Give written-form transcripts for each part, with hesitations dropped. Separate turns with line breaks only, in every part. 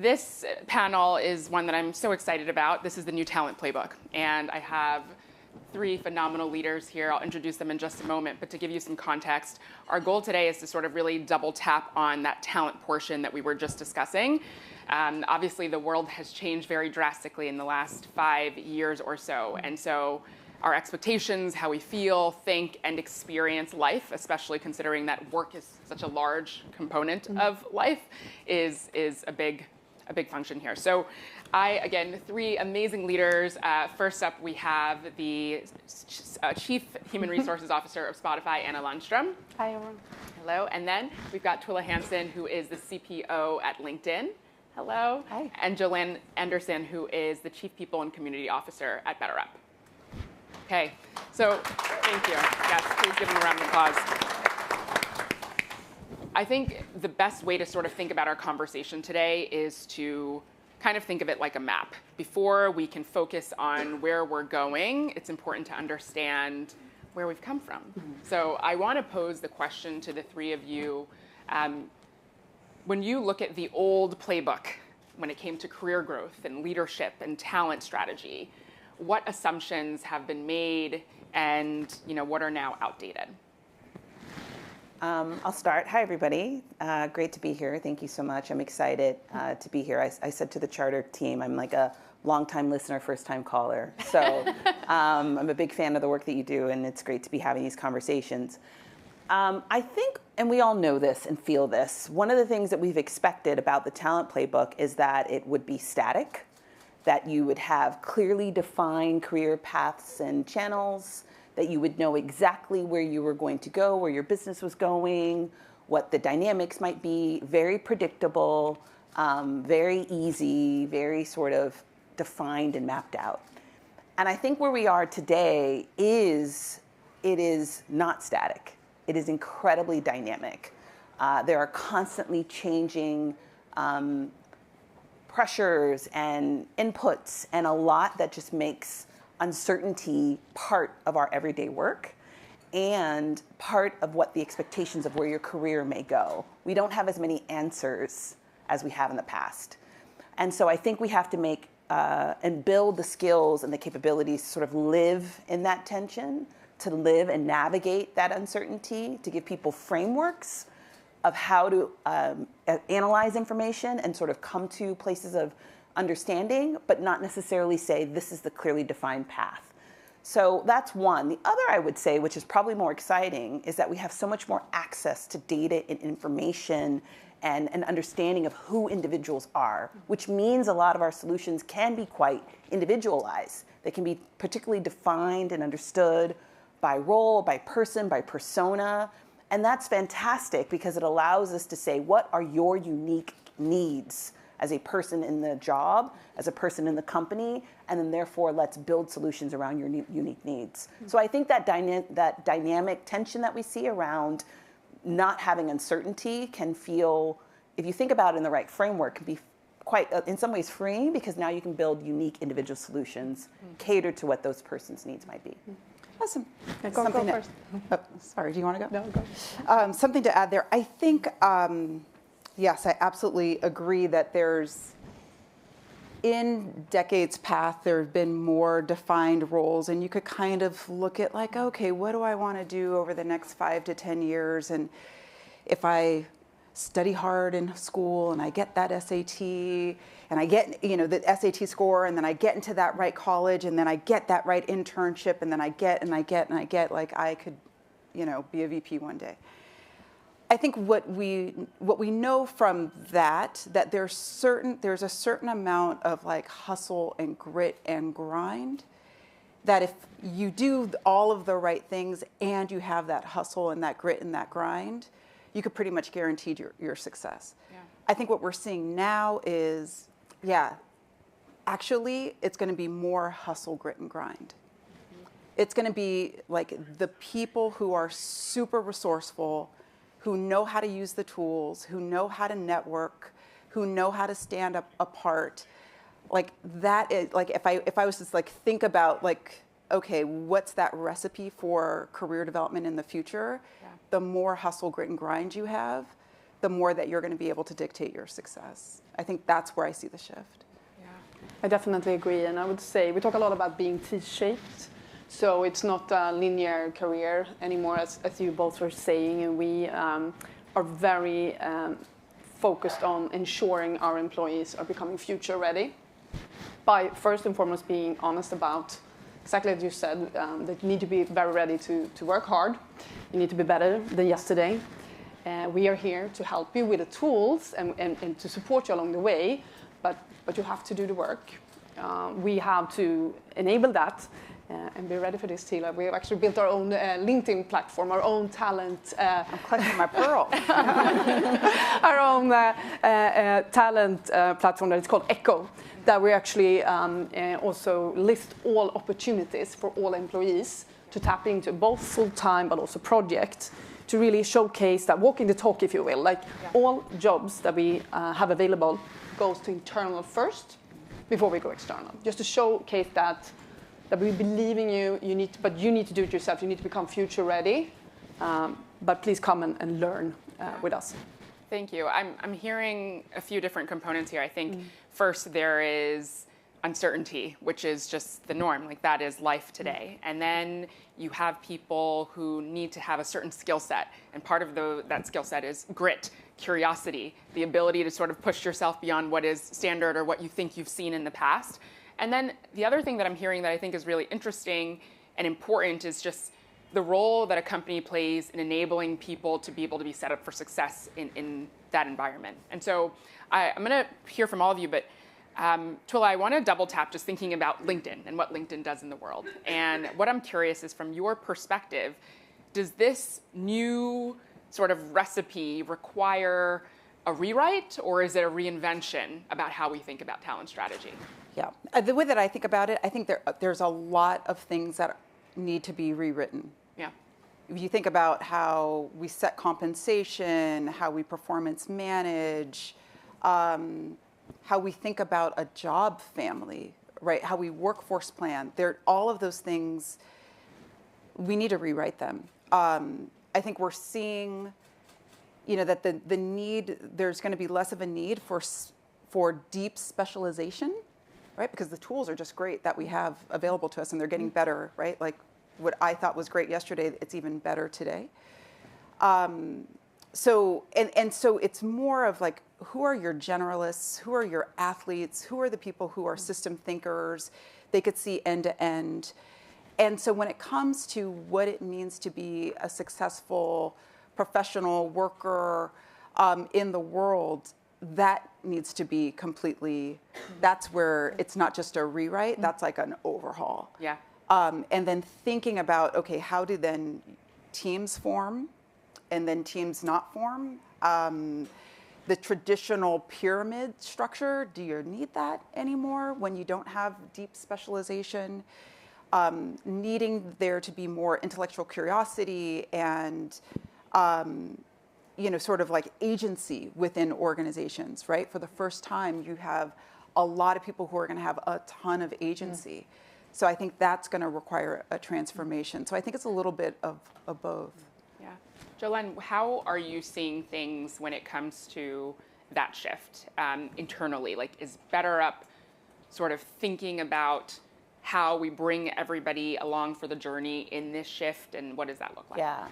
This panel is one that I'm so excited about. This is the new Talent Playbook, and I have three phenomenal leaders here. I'll introduce them in just a moment, but to give you some context, our goal today is to sort of really double tap on that talent portion that we were just discussing. Obviously, the world has changed very drastically in the last 5 years or so, and so our expectations, how we feel, think, and experience life, especially considering that work is such a large component of life, is a big function here. So again, three amazing leaders. First up, we have the Chief Human Resources Officer of Spotify, Anna Lundstrom.
Hi, everyone.
Hello. And then we've got Twila Hansen, who is the CPO at LinkedIn. Hello.
Hi.
And Joanne Anderson, who is the Chief People and Community Officer at BetterUp. Okay, so thank you. Yes, please give them a round of applause. I think the best way to sort of think about our conversation today is to kind of think of it like a map. Before we can focus on where we're going, it's important to understand where we've come from. So I want to pose the question to the three of you. When you look at the old playbook, when it came to career growth and leadership and talent strategy, what assumptions have been made and what are now outdated?
I'll start. Hi, everybody. Great to be here. Thank you so much. I'm excited to be here. I said to the charter team, I'm like a long-time listener, first-time caller. So I'm a big fan of the work that you do, and it's great to be having these conversations. I think, and we all know this and feel this, one of the things that we've expected about the talent playbook is that it would be static, that you would have clearly defined career paths and channels, that you would know exactly where you were going to go, where your business was going, what the dynamics might be, very predictable, very easy, very sort of defined and mapped out. And I think where we are today is, it is not static. It is incredibly dynamic. There are constantly changing pressures and inputs, and a lot that just makes uncertainty part of our everyday work and part of what the expectations of where your career may go. We don't have as many answers as we have in the past. And so I think we have to make and build the skills and the capabilities to sort of live in that tension, to live and navigate that uncertainty, to give people frameworks of how to analyze information and sort of come to places of understanding, but not necessarily say this is the clearly defined path. So that's one. The other, I would say, which is probably more exciting, is that we have so much more access to data and information and an understanding of who individuals are, which means a lot of our solutions can be quite individualized. They can be particularly defined and understood by role, by person, by persona. And that's fantastic because it allows us to say, what are your unique needs as a person in the job, as a person in the company, and then therefore let's build solutions around your unique needs. So I think that dynamic tension that we see around not having uncertainty can feel, if you think about it in the right framework, can be quite, in some ways, freeing because now you can build unique individual solutions catered to what those person's needs might be.
Awesome.
Go first.
Sorry, do you want to go?
No, go.
Something to add there. I think, yes, I absolutely agree that in decades past, there have been more defined roles, and you could kind of look at like, okay, what do I want to do over the next 5 to 10 years? And if I study hard in school and I get that SAT and I get, the SAT score, and then I get into that right college, and then I get that right internship, and then I get, like I could, be a VP one day. I think what we know from that there's a certain amount of like hustle and grit and grind that if you do all of the right things and you have that hustle and that grit and that grind, you could pretty much guarantee your success. Yeah. I think what we're seeing now is, actually it's going to be more hustle, grit, and grind. It's going to be like the people who are super resourceful, who know how to use the tools, who know how to network, who know how to stand up apart. Like that is like if I was to like think about like, okay, what's that recipe for career development in the future? Yeah. The more hustle, grit, and grind you have, the more that you're going to be able to dictate your success. I think that's where I see the shift.
I definitely agree, and I would say we talk a lot about being T-shaped, so it's not a linear career anymore, as you both were saying, and we are very focused on ensuring our employees are becoming future ready by first and foremost being honest about exactly as you said, that you need to be very ready to work hard. You need to be better than yesterday. We are here to help you with the tools and to support you along the way, but you have to do the work. We have to enable that and be ready for this, Tila. We have actually built our own LinkedIn platform, our own talent.
I'm clutching my pearl.
Our own talent platform that is called Echo, that we actually also list all opportunities for all employees to tap into, both full-time but also project, to really showcase that walking the talk, if you will. Like all jobs that we have available goes to internal first before we go external, just to showcase that we believe in you. But you need to do it yourself. You need to become future ready. But please come and learn with us.
Thank you. I'm hearing a few different components here. I think first there is uncertainty, which is just the norm, like that is life today. And then you have people who need to have a certain skill set, and part of that skill set is grit, curiosity, the ability to sort of push yourself beyond what is standard or what you think you've seen in the past. And then the other thing that I'm hearing that I think is really interesting and important is just the role that a company plays in enabling people to be able to be set up for success in that environment. And so I'm going to hear from all of you, but Twila, I want to double tap just thinking about LinkedIn and what LinkedIn does in the world. And what I'm curious is, from your perspective, does this new sort of recipe require a rewrite, or is it a reinvention about how we think about talent strategy?
Yeah, the way that I think about it, I think there's a lot of things that need to be rewritten.
Yeah.
If you think about how we set compensation, how we performance manage, how we think about a job family, right? How we workforce plan. All of those things, we need to rewrite them. I think we're seeing, that the need, there's going to be less of a need for deep specialization, right? Because the tools are just great that we have available to us, and they're getting better, right? Like what I thought was great yesterday, it's even better today. So it's more of like, who are your generalists? Who are your athletes? Who are the people who are system thinkers? They could see end to end. And so when it comes to what it means to be a successful professional worker in the world, that needs to be completely, that's where it's not just a rewrite, that's like an overhaul.
Yeah.
And then thinking about, okay, how do then teams form and then teams not form? The traditional pyramid structure, do you need that anymore when you don't have deep specialization? Needing there to be more intellectual curiosity and, sort of like agency within organizations, right? For the first time, you have a lot of people who are going to have a ton of agency. So I think that's going to require a transformation. So I think it's a little bit of both.
Yeah. Jolene, how are you seeing things when it comes to that shift internally? Like, is BetterUp sort of thinking about how we bring everybody along for the journey in this shift, and what does that look like?
Yeah.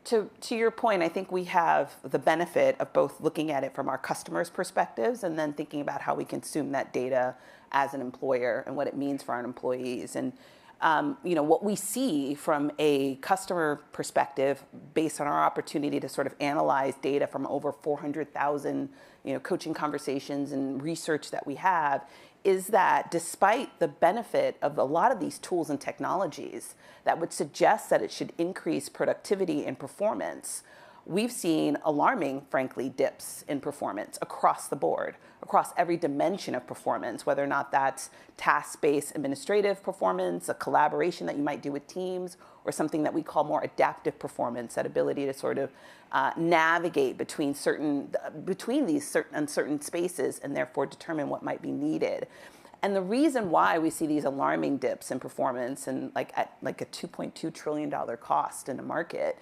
To your point, I think we have the benefit of both looking at it from our customers' perspectives and then thinking about how we consume that data as an employer and what it means for our employees. And what we see from a customer perspective, based on our opportunity to sort of analyze data from over 400,000 coaching conversations and research that we have, is that despite the benefit of a lot of these tools and technologies that would suggest that it should increase productivity and performance, we've seen alarming, frankly, dips in performance across the board, across every dimension of performance, whether or not that's task-based administrative performance, a collaboration that you might do with teams, or something that we call more adaptive performance, that ability to sort of navigate between these certain uncertain spaces and therefore determine what might be needed. And the reason why we see these alarming dips in performance and at a $2.2 trillion cost in the market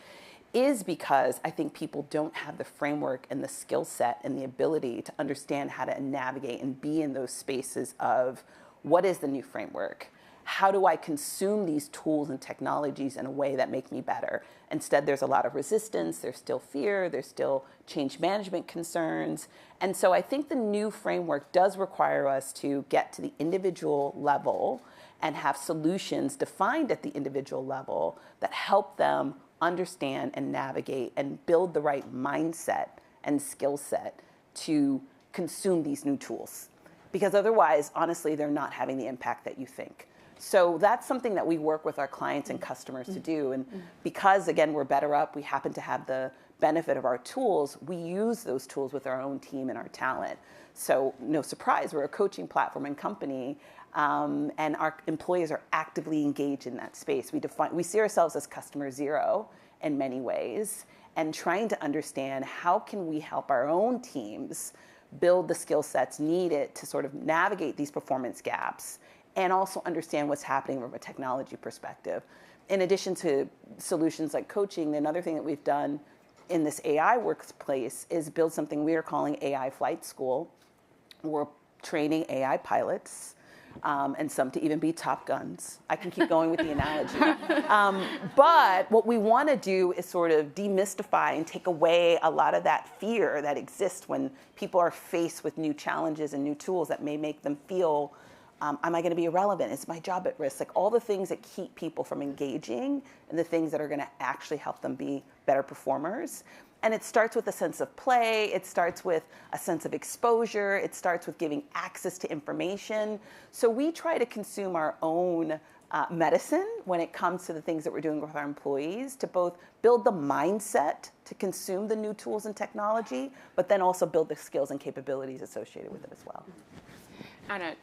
is because I think people don't have the framework and the skill set and the ability to understand how to navigate and be in those spaces of what is the new framework? How do I consume these tools and technologies in a way that make me better? Instead, there's a lot of resistance, there's still fear, there's still change management concerns. And so I think the new framework does require us to get to the individual level and have solutions defined at the individual level that help them understand and navigate and build the right mindset and skill set to consume these new tools. Because otherwise, honestly, they're not having the impact that you think. So that's something that we work with our clients and customers to do. And because, again, we're better up, we happen to have the benefit of our tools, we use those tools with our own team and our talent. So no surprise, we're a coaching platform and company, and our employees are actively engaged in that space. We see ourselves as customer zero in many ways, and trying to understand how can we help our own teams build the skill sets needed to sort of navigate these performance gaps and also understand what's happening from a technology perspective. In addition to solutions like coaching, another thing that we've done in this AI workplace is build something we are calling AI Flight School. We're training AI pilots, and some to even be Top Guns. I can keep going with the analogy. But what we want to do is sort of demystify and take away a lot of that fear that exists when people are faced with new challenges and new tools that may make them feel, am I going to be irrelevant? Is my job at risk? Like all the things that keep people from engaging and the things that are going to actually help them be better performers. And it starts with a sense of play. It starts with a sense of exposure. It starts with giving access to information. So we try to consume our own medicine when it comes to the things that we're doing with our employees to both build the mindset to consume the new tools and technology, but then also build the skills and capabilities associated with it as well.
Anna,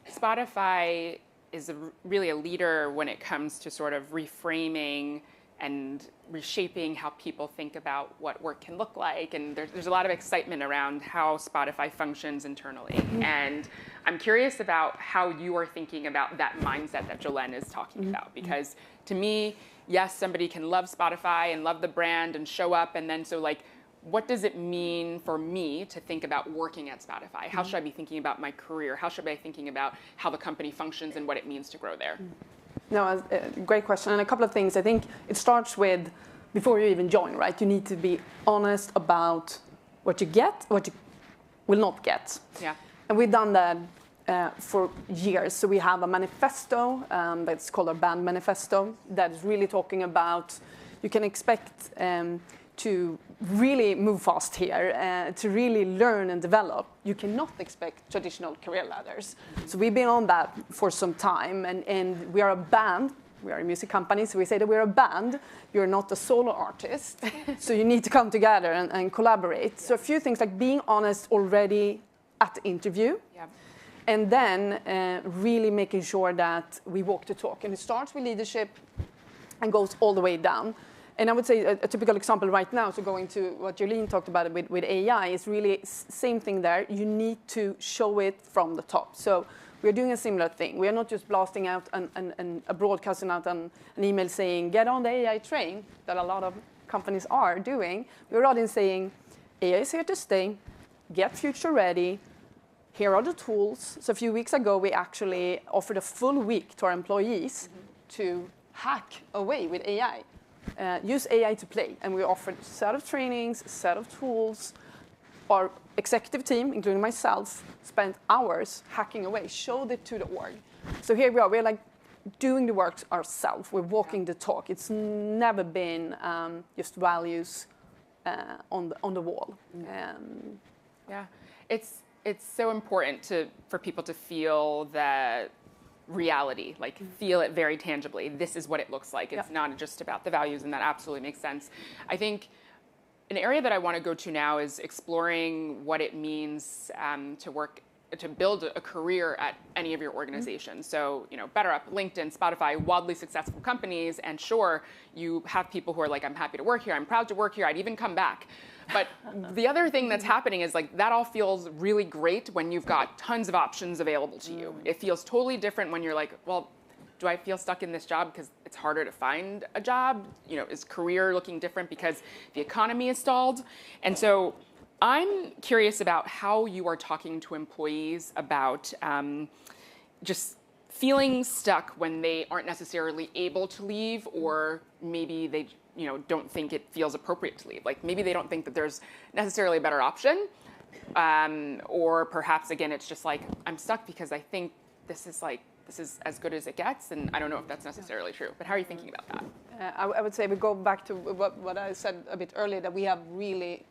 Spotify is really a leader when it comes to sort of reframing and reshaping how people think about what work can look like. And there's a lot of excitement around how Spotify functions internally. And I'm curious about how you are thinking about that mindset that Jolene is talking about. Because to me, yes, somebody can love Spotify and love the brand and show up. And then so like, what does it mean for me to think about working at Spotify? How should I be thinking about my career? How should I be thinking about how the company functions and what it means to grow there?
No, great question. And a couple of things. I think it starts with, before you even join, right? You need to be honest about what you get, what you will not get.
Yeah.
And we've done that for years. So we have a manifesto that's called our band manifesto that is really talking about, you can expect to really move fast here, to really learn and develop. You cannot expect traditional career ladders. So we've been on that for some time, and we are a band. We are a music company, so we say that we're a band. You're not a solo artist, so you need to come together and collaborate. So a few things like being honest already at the interview, and then really making sure that we walk the talk. And it starts with leadership and goes all the way down. And I would say a typical example right now, so going to what Jolene talked about with AI, is really same thing there. You need to show it from the top. So we're doing a similar thing. We are not just blasting out a broadcasting out an email saying, get on the AI train, that a lot of companies are doing. We're rather saying, AI is here to stay, get future ready, here are the tools. So a few weeks ago, we actually offered a full week to our employees to hack away with AI. Use AI to play, and we offered a set of trainings, a set of tools. Our executive team, including myself, spent hours hacking away, showed it to the org. So here we are, we're like doing the work ourselves, we're walking the talk. It's never been just values on the wall.
Yeah, it's so important for people to feel that reality, like feel it very tangibly. This is what it looks like. It's not just about the values, and that absolutely makes sense. I think an area that I want to go to now is exploring what it means to build a career at any of your organizations. So, BetterUp, LinkedIn, Spotify, wildly successful companies, and sure, you have people who are like, I'm happy to work here, I'm proud to work here, I'd even come back. But the other thing that's happening is like that all feels really great when you've got tons of options available to you. It feels totally different when you're like, well, do I feel stuck in this job because it's harder to find a job? You know, is career looking different because the economy is stalled? And so I'm curious about how you are talking to employees about just feeling stuck when they aren't necessarily able to leave, or maybe they don't think it feels appropriate to leave. Like maybe they don't think that there's necessarily a better option, or perhaps again it's just like I'm stuck because I think this is as good as it gets, and I don't know if that's necessarily true. But how are you thinking about that?
I would say we go back to what I said a bit earlier, that we have really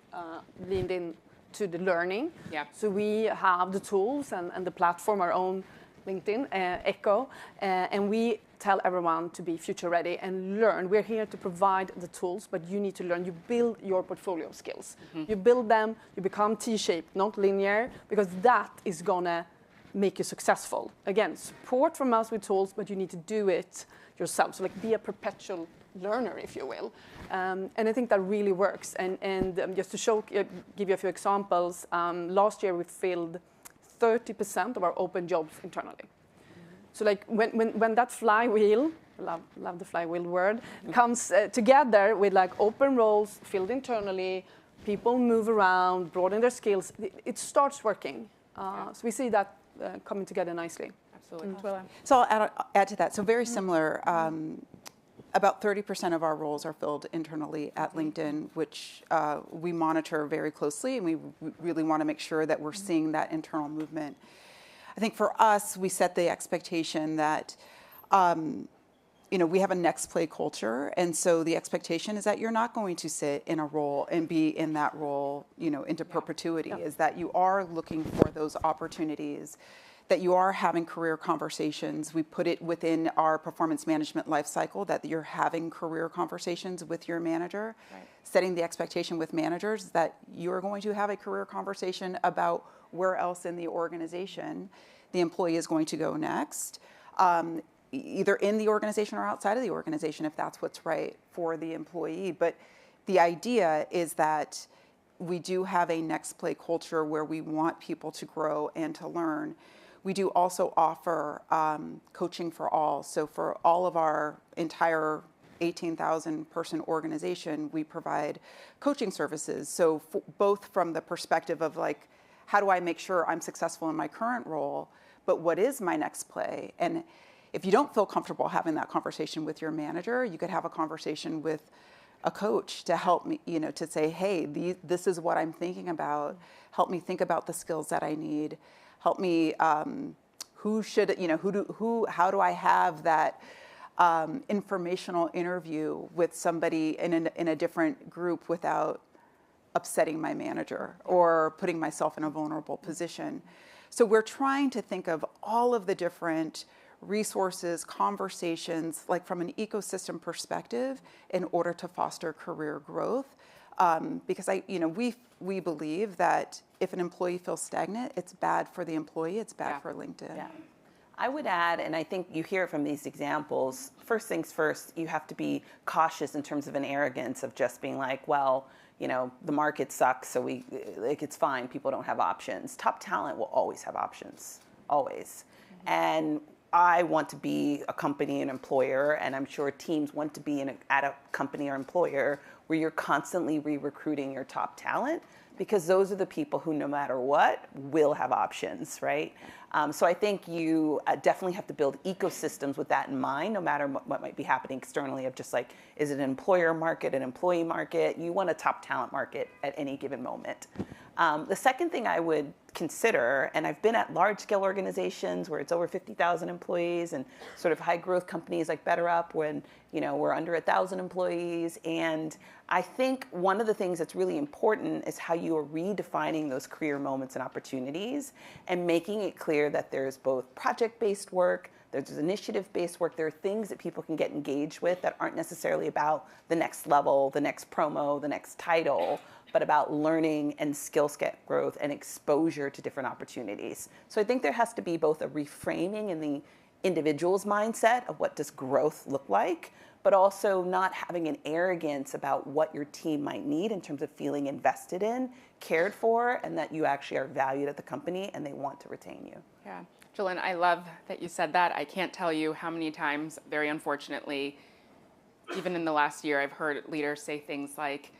leaned in to the learning.
Yeah.
So we have the tools and the platform, our own LinkedIn, Echo, and we tell everyone to be future ready and learn. We're here to provide the tools, but you need to learn. You build your portfolio of skills. You build them, you become T-shaped, not linear, because that is gonna make you successful. Again, support from us with tools, but you need to do it yourself. So like be a perpetual learner, if you will. And I think that really works. And just to give you a few examples, last year we filled 30% of our open jobs internally. So like when that flywheel, love the flywheel word, comes together with like open roles filled internally, people move around, broaden their skills, it starts working. So we see that coming together nicely.
Absolutely.
So I'll add to that. So very similar. About 30% of our roles are filled internally at LinkedIn, which we monitor very closely, and we really want to make sure that we're seeing that internal movement. I think for us, we set the expectation that we have a next play culture, and so the expectation is that you're not going to sit in a role and be in that role, into perpetuity. Is that you are looking for those opportunities, that you are having career conversations. We put it within our performance management life cycle that you're having career conversations with your manager, setting the expectation with managers that you're going to have a career conversation about where else in the organization the employee is going to go next, either in the organization or outside of the organization, if that's what's right for the employee. But the idea is that we do have a next play culture where we want people to grow and to learn. We do also offer coaching for all. So for all of our entire 18,000 person organization, we provide coaching services. So both from the perspective of like, how do I make sure I'm successful in my current role, but what is my next play? And if you don't feel comfortable having that conversation with your manager, you could have a conversation with a coach to help me, to say, hey, this is what I'm thinking about. Help me think about the skills that I need. Help me, how do I have that informational interview with somebody in a different group without upsetting my manager or putting myself in a vulnerable position? So we're trying to think of all of the different resources, conversations, like from an ecosystem perspective in order to foster career growth. Because we believe that if an employee feels stagnant, it's bad for the employee, it's bad for LinkedIn.
Yeah. I would add, and I think you hear it from these examples, first things first, you have to be cautious in terms of an arrogance of just being like, well, the market sucks, so it's fine, people don't have options. Top talent will always have options, always. Mm-hmm. And I want to be a company, an employer, and I'm sure teams want to be at a company or employer where you're constantly re-recruiting your top talent, because those are the people who, no matter what, will have options, right? So I think you definitely have to build ecosystems with that in mind, no matter what might be happening externally, of just like, is it an employer market, an employee market? You want a top talent market at any given moment. The second thing I would consider, and I've been at large-scale organizations where it's over 50,000 employees, and sort of high-growth companies like BetterUp when we're under 1,000 employees. And I think one of the things that's really important is how you are redefining those career moments and opportunities and making it clear that there's both project-based work, there's initiative-based work, there are things that people can get engaged with that aren't necessarily about the next level, the next promo, the next title, but about learning and skill set growth and exposure to different opportunities. So I think there has to be both a reframing in the individual's mindset of what does growth look like, but also not having an arrogance about what your team might need in terms of feeling invested in, cared for, and that you actually are valued at the company and they want to retain you.
Yeah. Jolyn, I love that you said that. I can't tell you how many times, very unfortunately, even in the last year, I've heard leaders say things like,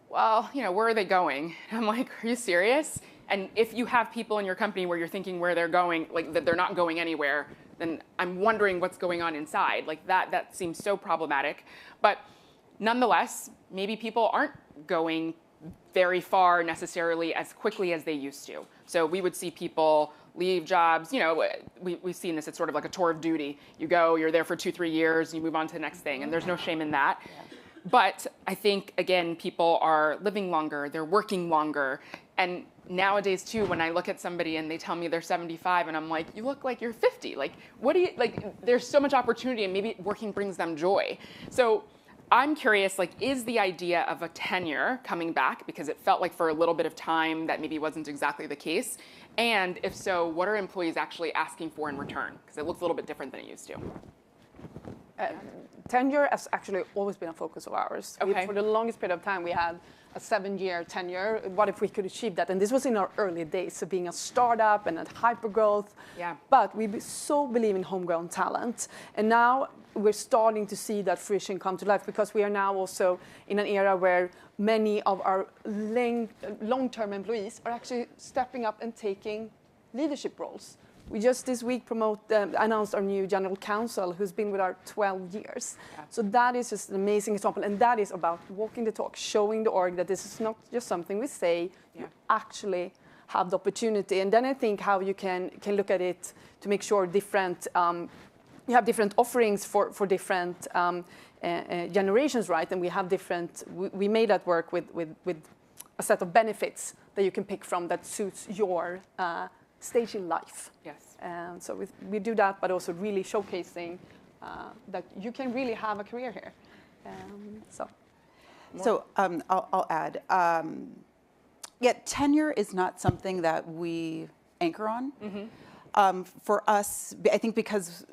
well, where are they going? And I'm like, are you serious? And if you have people in your company where you're thinking where they're going, like that they're not going anywhere, then I'm wondering what's going on inside. Like that seems so problematic. But nonetheless, maybe people aren't going very far necessarily as quickly as they used to. So we would see people leave jobs, we've seen this, it's sort of like a tour of duty. You go, you're there for 2-3 years, and you move on to the next thing, and there's no shame in that. Yeah. But I think, again, people are living longer, they're working longer, and nowadays too, when I look at somebody and they tell me they're 75 and I'm like, you look like you're 50. Like, there's so much opportunity and maybe working brings them joy. So I'm curious, is the idea of a tenure coming back? Because it felt like for a little bit of time that maybe wasn't exactly the case. And if so, what are employees actually asking for in return? Because it looks a little bit different than it used to.
Tenure has actually always been a focus of ours.
Okay.
For the longest period of time, we had a 7-year tenure. What if we could achieve that? And this was in our early days, so being a startup and a hypergrowth.
Yeah.
But we so believe in homegrown talent. And now we're starting to see that fruition come to life because we are now also in an era where many of our long-term employees are actually stepping up and taking leadership roles. We just this week announced our new general counsel who's been with us 12 years. Yeah. So that is just an amazing example. And that is about walking the talk, showing the org that this is not just something we say, you actually have the opportunity. And then I think how you can look at it to make sure you have different offerings for different generations, right? And we have we made that work with a set of benefits that you can pick from that suits your stage in life.
Yes.
So we do that, but also really showcasing that you can really have a career here.
I'll add. Tenure is not something that we anchor on. Mm-hmm. For us, I think because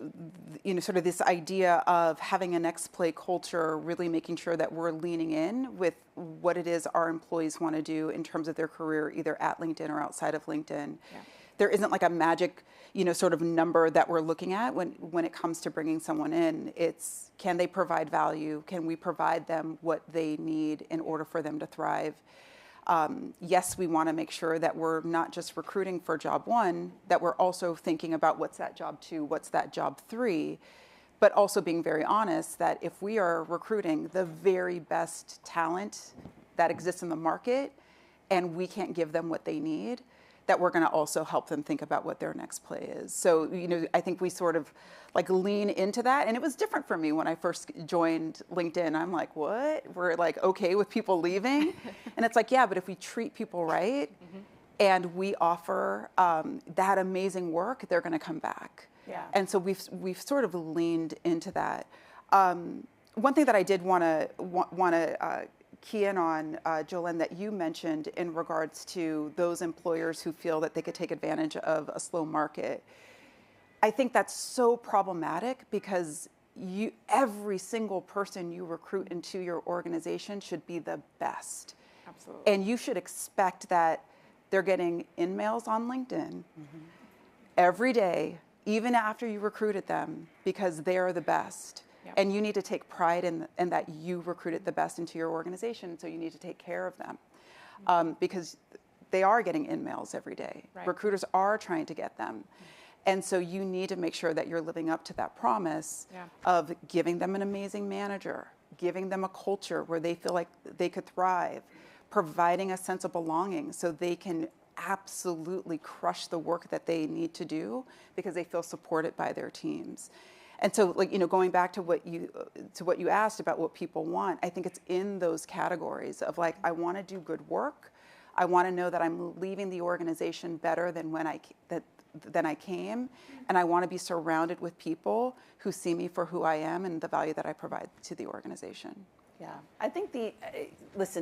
sort of this idea of having a next play culture, really making sure that we're leaning in with what it is our employees want to do in terms of their career, either at LinkedIn or outside of LinkedIn. Yeah. There isn't like a magic, sort of number that we're looking at when it comes to bringing someone in. It's, can they provide value? Can we provide them what they need in order for them to thrive? Yes, we want to make sure that we're not just recruiting for job 1, that we're also thinking about what's that job 2, what's that job 3, but also being very honest that if we are recruiting the very best talent that exists in the market and we can't give them what they need, that we're going to also help them think about what their next play is. So, I think we sort of lean into that. And it was different for me when I first joined LinkedIn. I'm like, what? We're okay with people leaving? And it's yeah, but if we treat people right mm-hmm. and we offer that amazing work, they're going to come back. Yeah. And so we've sort of leaned into that. One thing that I did want to key in on, Jolyn, that you mentioned in regards to those employers who feel that they could take advantage of a slow market. I think that's so problematic because every single person you recruit into your organization should be the best. Absolutely. And you should expect that they're getting in-mails on LinkedIn mm-hmm. every day, even after you recruited them, because they are the best. Yep. And you need to take pride in that you recruited the best into your organization, so you need to take care of them. Because they are getting in-mails every day. Right. Recruiters are trying to get them. And so you need to make sure that you're living up to that promise of giving them an amazing manager, giving them a culture where they feel like they could thrive, providing a sense of belonging so they can absolutely crush the work that they need to do because they feel supported by their teams. And so, going back to what you asked about what people want, I think it's in those categories of I want to do good work. I want to know that I'm leaving the organization better than when I came, and I want to be surrounded with people who see me for who I am and the value that I provide to the organization.
Yeah, I think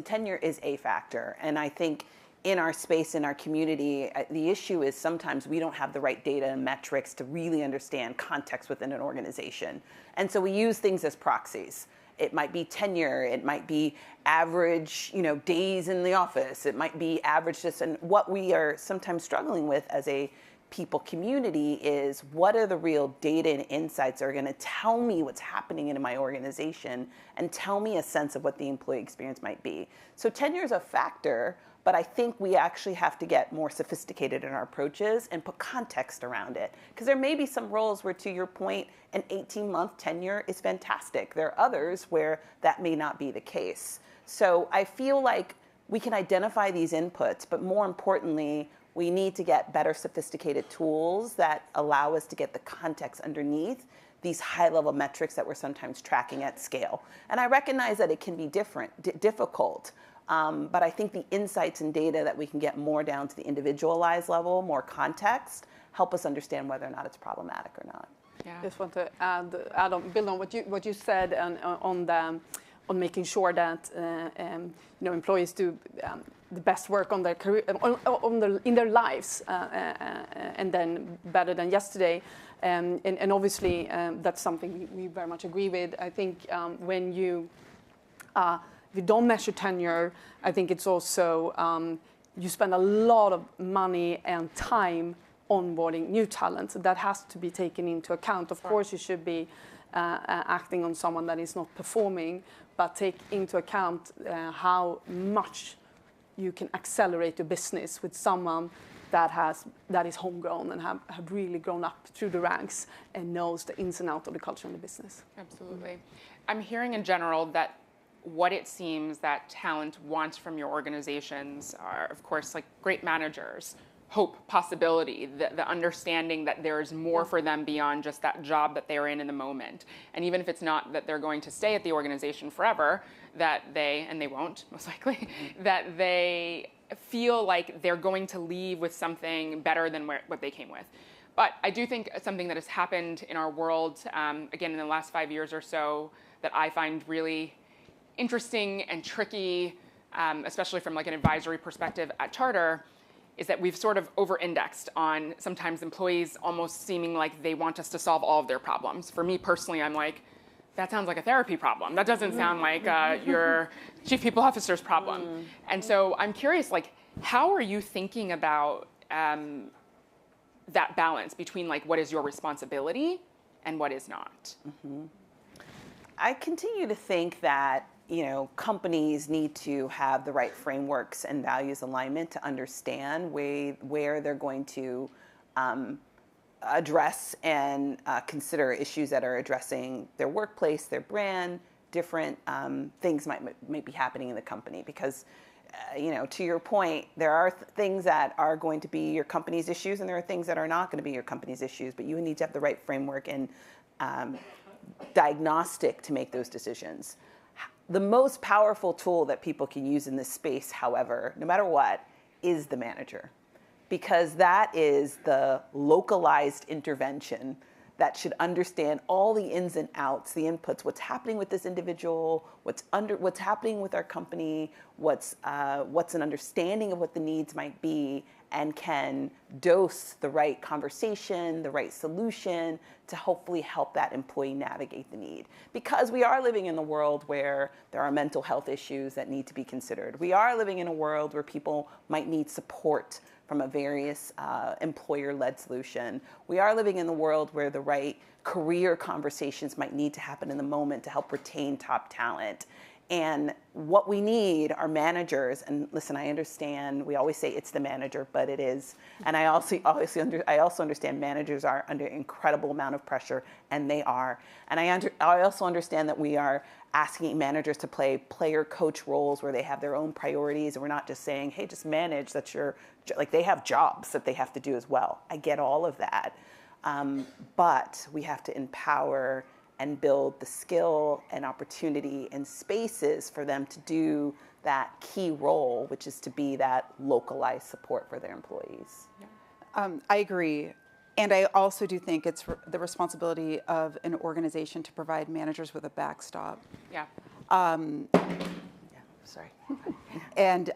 tenure is a factor, and I think in our space, in our community, the issue is sometimes we don't have the right data and metrics to really understand context within an organization. And so we use things as proxies. It might be tenure, it might be average, days in the office, it might be average this. And what we are sometimes struggling with as a people community is, what are the real data and insights that are going to tell me what's happening in my organization and tell me a sense of what the employee experience might be. So tenure is a factor, but I think we actually have to get more sophisticated in our approaches and put context around it. Because there may be some roles where, to your point, an 18-month tenure is fantastic. There are others where that may not be the case. So I feel like we can identify these inputs, but more importantly, we need to get better sophisticated tools that allow us to get the context underneath these high-level metrics that we're sometimes tracking at scale. And I recognize that it can be difficult, but I think the insights and data that we can get more down to the individualized level, more context, help us understand whether or not it's problematic or not.
Yeah.
Just want to add on, build on what you said on making sure that employees do the best work on their career, in their lives, and then better than yesterday. And obviously that's something we very much agree with. I think when you if you don't measure tenure, I think it's also you spend a lot of money and time onboarding new talent. So that has to be taken into account. Of course, you should be acting on someone that is not performing, but take into account how much you can accelerate your business with someone that is homegrown and have really grown up through the ranks and knows the ins and outs of the culture and the business.
Absolutely. I'm hearing in general that what it seems that talent wants from your organizations are, of course, like great managers, hope, possibility, the understanding that there's more for them beyond just that job that they're in the moment. And even if it's not that they're going to stay at the organization forever, that and they won't, most likely, that they feel like they're going to leave with something better than what they came with. But I do think something that has happened in our world, again, in the last 5 years or so, that I find really interesting and tricky, especially from like an advisory perspective at Charter, is that we've sort of over-indexed on sometimes employees almost seeming like they want us to solve all of their problems. For me personally, I'm like, that sounds like a therapy problem. That doesn't sound like your chief people officer's problem. And so I'm curious, like, how are you thinking about that balance between like what is your responsibility and what is not?
I continue to think that companies need to have the right frameworks and values alignment to understand where they're going to address and consider issues that are addressing their workplace, their brand, different things might be happening in the company. Because, to your point, there are things that are going to be your company's issues and there are things that are not going to be your company's issues, but you need to have the right framework and diagnostic to make those decisions. The most powerful tool that people can use in this space, however, no matter what, is the manager. Because that is the localized intervention that should understand all the ins and outs, the inputs, what's happening with this individual, what's happening with our company, what's an understanding of what the needs might be, and can dose the right conversation, the right solution to hopefully help that employee navigate the need. Because we are living in a world where there are mental health issues that need to be considered. We are living in a world where people might need support from a various employer-led solution. We are living in a world where the right career conversations might need to happen in the moment to help retain top talent. And what we need are managers. And listen, I understand we always say it's the manager, but it is. And I also understand managers are under incredible amount of pressure, and they are. And I also understand that we are asking managers to play player coach roles where they have their own priorities, and we're not just saying, hey, just manage. They have jobs that they have to do as well. I get all of that. But we have to empower and build the skill and opportunity and spaces for them to do that key role, which is to be that localized support for their employees.
I agree. And I also do think it's the responsibility of an organization to provide managers with a backstop.
Yeah.
Yeah, sorry.
And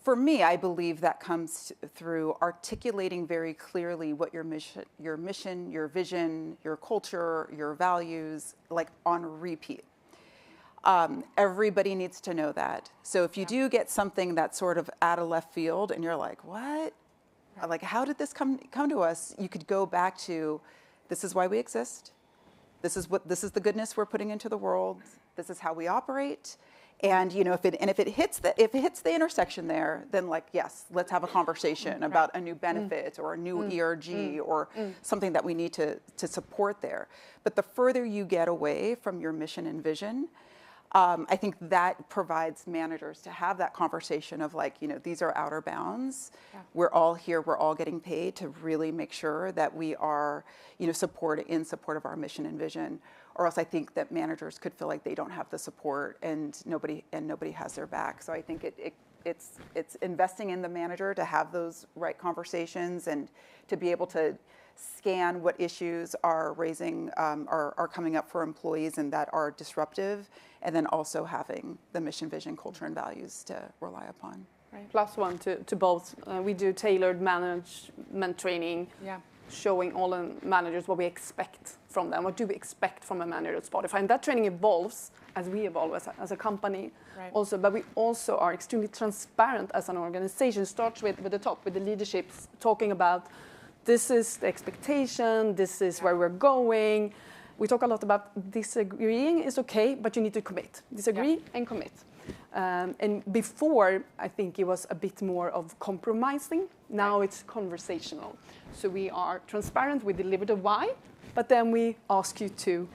for me, I believe that comes through articulating very clearly what your mission, your vision, your culture, your values, like on repeat. Everybody needs to know that. So if you do get something that's sort of out of left field and you're like, what? Like, how did this come to us? You could go back to, this is why we exist. This is the goodness we're putting into the world. This is how we operate. And if it hits the intersection there, then like, yes, let's have a conversation about a new benefit or a new ERG or something that we need to support there. But the further you get away from your mission and vision, I think that provides managers to have that conversation of like, these are outer bounds. Yeah. We're all here, we're all getting paid to really make sure that we are, in support of our mission and vision. Or else I think that managers could feel like they don't have the support and nobody has their back. So I think it's investing in the manager to have those right conversations and to be able to scan what issues are are coming up for employees and that are disruptive, and then also having the mission, vision, culture, and values to rely upon.
Right. Plus one to both. We do tailored management training, showing all the managers what we expect from them. What do we expect from a manager at Spotify? And that training evolves as we evolve as a company. Right. Also, but we also are extremely transparent as an organization. It starts with the top, with the leadership talking about this is the expectation, this is where we're going. We talk a lot about disagreeing is okay, but you need to commit. Disagree and commit. And before, I think it was a bit more of compromising. Now it's conversational. So we are transparent, we deliver the why, but then we ask you to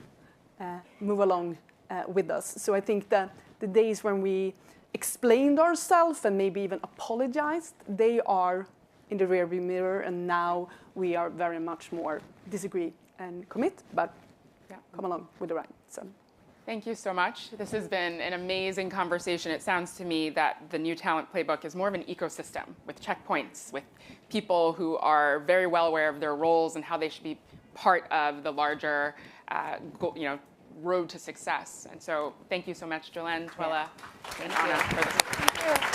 move along with us. So I think that the days when we explained ourselves and maybe even apologized, they are in the rearview mirror, and now we are very much more disagree and commit, but come along with the ride. So.
Thank you so much. This has been an amazing conversation. It sounds to me that the New Talent Playbook is more of an ecosystem with checkpoints, with people who are very well aware of their roles and how they should be part of the larger road to success. And so thank you so much, Jolene, Twila, and Anna for this.